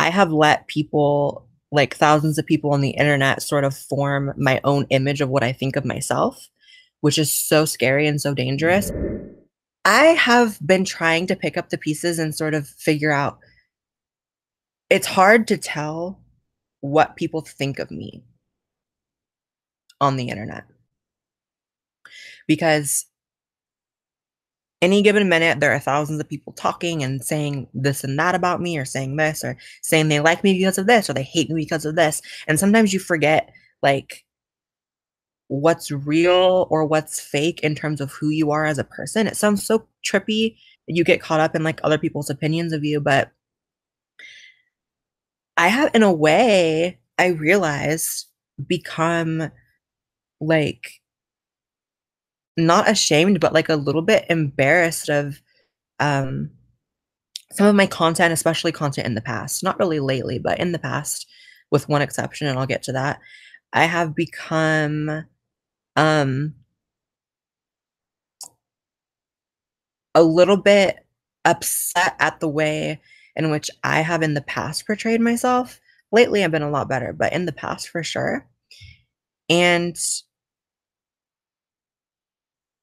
I have let people, like thousands of people on the internet, sort of form my own image of what I think of myself, which is so scary and so dangerous. I have been trying to pick up the pieces and sort of figure out it's hard to tell what people think of me on the internet because any given minute there are thousands of people talking and saying this and that about me, or saying this, or saying they like me because of this, or they hate me because of this. And sometimes you forget like what's real or what's fake in terms of who you are as a person. It sounds so trippy. You get caught up in like other people's opinions of you, but I have, in a way, I realized, become like not ashamed, but like a little bit embarrassed of um some of my content, especially content in the past. Not really lately, but in the past, with one exception, and I'll get to that. I have become um a little bit upset at the way in which I have in the past portrayed myself. Lately, I've been a lot better, but in the past, for sure. And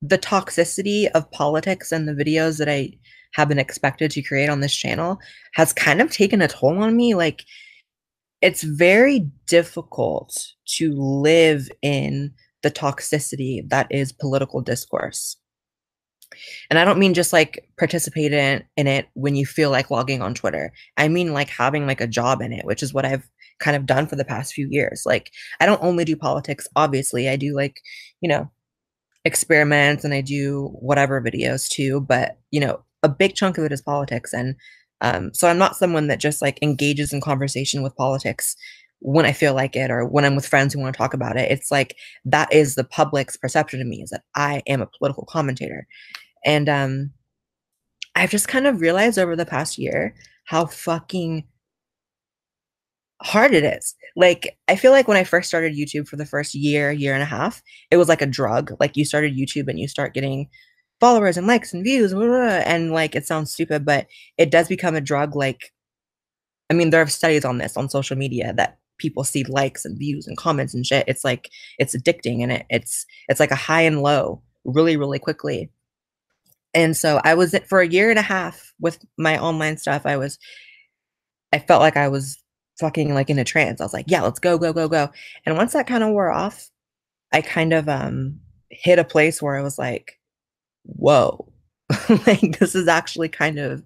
the toxicity of politics and the videos that I have been expected to create on this channel has kind of taken a toll on me. Like, it's very difficult to live in the toxicity that is political discourse. And I don't mean just like participate in it when you feel like logging on Twitter. I mean like having like a job in it, which is what I've kind of done for the past few years. Like, I don't only do politics, obviously. I do like, you know, experiments, and I do whatever videos too, but a big chunk of it is politics. And so I'm not someone that just like engages in conversation with politics when I feel like it, or when I'm with friends who want to talk about it. It's like that is the public's perception of me, is that I am a political commentator. And I've just kind of realized over the past year how fucking hard it is. Like, I feel like when I first started YouTube, for the first year and a half, it was like a drug. Like, you started YouTube and you start getting followers and likes and views, blah, blah, blah, and like, it sounds stupid, but it does become a drug. Like, I mean, there are studies on this on social media that people see likes and views and comments and shit. It's like, it's addicting, and it's like a high and low really, really quickly. And so I was, for a year and a half with my online stuff, I felt like I was fucking like in a trance. I was like, yeah, let's go, go, go, go. And once that kind of wore off, I kind of hit a place where I was like, whoa, like this is actually kind of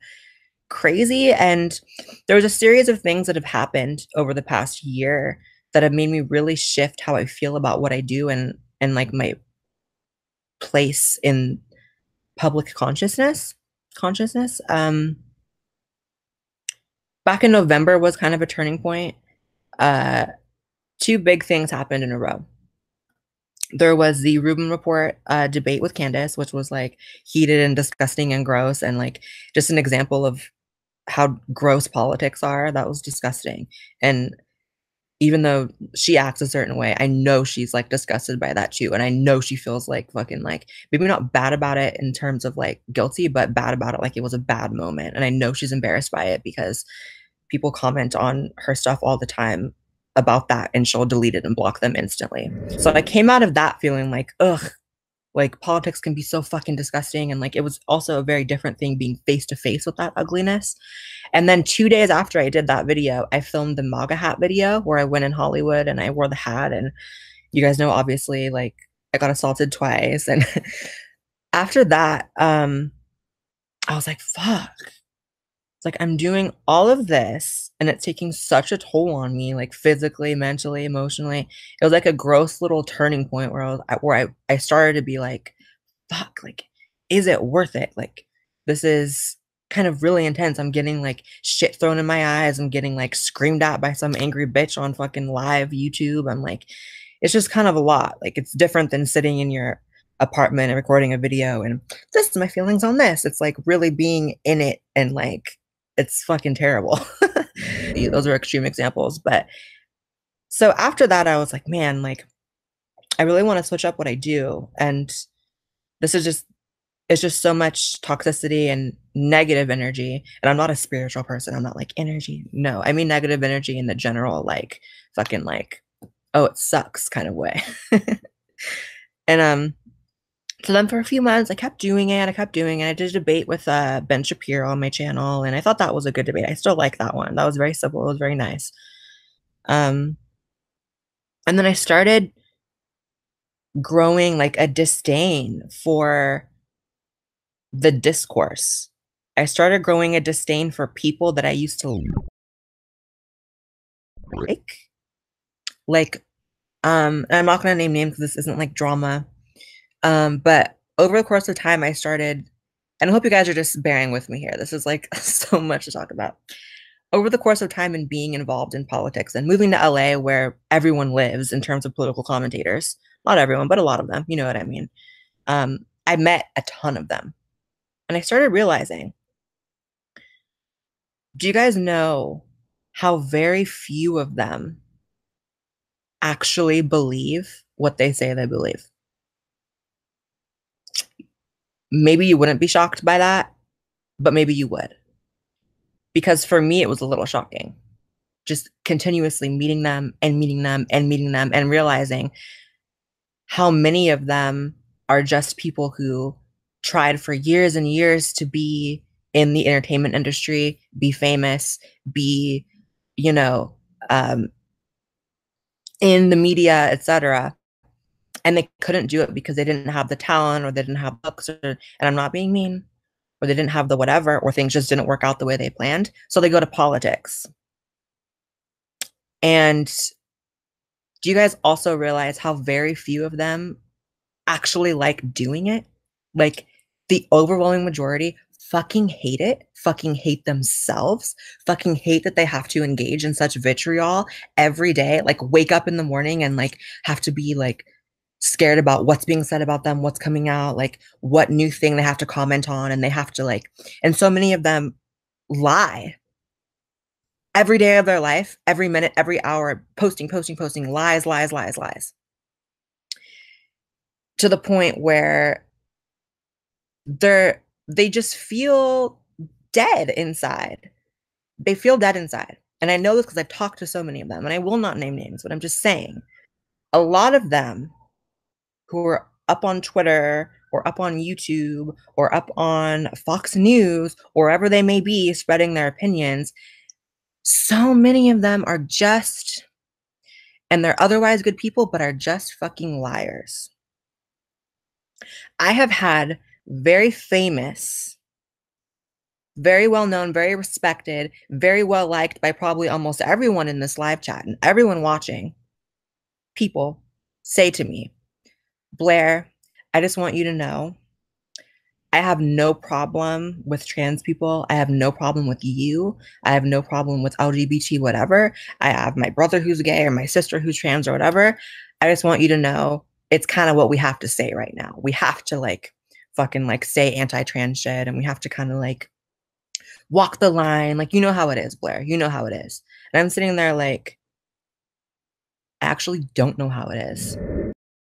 crazy. And there was a series of things that have happened over the past year that have made me really shift how I feel about what I do, and like my place in public consciousness. Back in November was kind of a turning point. Uh, Two big things happened in a row. There was the Rubin Report debate with Candace, which was like heated and disgusting and gross, and like just an example of how gross politics are. That was disgusting. And even though she acts a certain way, I know she's like disgusted by that too. And I know she feels like fucking, like, maybe not bad about it in terms of like guilty, but bad about it like it was a bad moment. And I know she's embarrassed by it because people comment on her stuff all the time about that, and she'll delete it and block them instantly. So I came out of that feeling like, ugh, like politics can be so fucking disgusting. And like, it was also a very different thing being face to face with that ugliness. And then 2 days after I did that video, I filmed the MAGA hat video where I went in Hollywood and I wore the hat. And you guys know, obviously, like, I got assaulted twice. And after that, I was like, fuck. It's like, I'm doing all of this and it's taking such a toll on me, like physically, mentally, emotionally. It was like a gross little turning point where I started to be like, fuck, like, is it worth it? Like, this is kind of really intense. I'm getting like shit thrown in my eyes. I'm getting like screamed at by some angry bitch on fucking live YouTube. I'm like, it's just kind of a lot. Like, it's different than sitting in your apartment and recording a video and this is my feelings on this. It's like really being in it, and like, it's fucking terrible. Those are extreme examples. But so after that, I was like, man, like, I really want to switch up what I do. And this is just it's just so much toxicity and negative energy. And I'm not a spiritual person. I'm not like energy. No, I mean negative energy in the general, like fucking like, oh, it sucks kind of way. And so then for a few months I kept doing it. I kept doing it. I did a debate with Ben Shapiro on my channel, and I thought that was a good debate. I still like that one. That was very simple. It was very nice. Um, and then I started growing like a disdain for the discourse. I started growing a disdain for people that I used to like. Like, and I'm not gonna name names because this isn't like drama. But over the course of time, I started, and I hope you guys are just bearing with me here. This is like so much to talk about. Over the course of time and being involved in politics and moving to LA where everyone lives in terms of political commentators, not everyone, but a lot of them, you know what I mean? I met a ton of them. And I started realizing, do you guys know how very few of them actually believe what they say they believe? Maybe you wouldn't be shocked by that, but maybe you would. Because for me, it was a little shocking. Just continuously meeting them and meeting them and meeting them and realizing how many of them are just people who tried for years and years to be in the entertainment industry, be famous, be, you know, in the media, etc. And they couldn't do it because they didn't have the talent or they didn't have books, and I'm not being mean, or they didn't have the whatever, or things just didn't work out the way they planned. So they go to politics. And do you guys also realize how very few of them actually like doing it? Like the overwhelming majority fucking hate it, fucking hate themselves, fucking hate that they have to engage in such vitriol every day, like wake up in the morning and like have to be like scared about what's being said about them, what's coming out, like what new thing they have to comment on, and they have to like, and so many of them lie every day of their life, every minute, every hour, posting, posting, posting, lies, lies, lies, lies. To the point where they just feel dead inside. They feel dead inside. And I know this because I've talked to so many of them, and I will not name names, but I'm just saying a lot of them who are up on Twitter or up on YouTube or up on Fox News or wherever they may be spreading their opinions, so many of them are just, and they're otherwise good people, but are just fucking liars. I have had very famous, very well known, very respected, very well liked by probably almost everyone in this live chat and everyone watching people say to me, Blaire, I just want you to know I have no problem with trans people. I have no problem with you. I have no problem with LGBT, whatever. I have my brother who's gay or my sister who's trans or whatever. I just want you to know it's kind of what we have to say right now. We have to like fucking like say anti-trans shit, and we have to kind of like walk the line. Like, you know how it is, Blaire. You know how it is. And I'm sitting there like, I actually don't know how it is.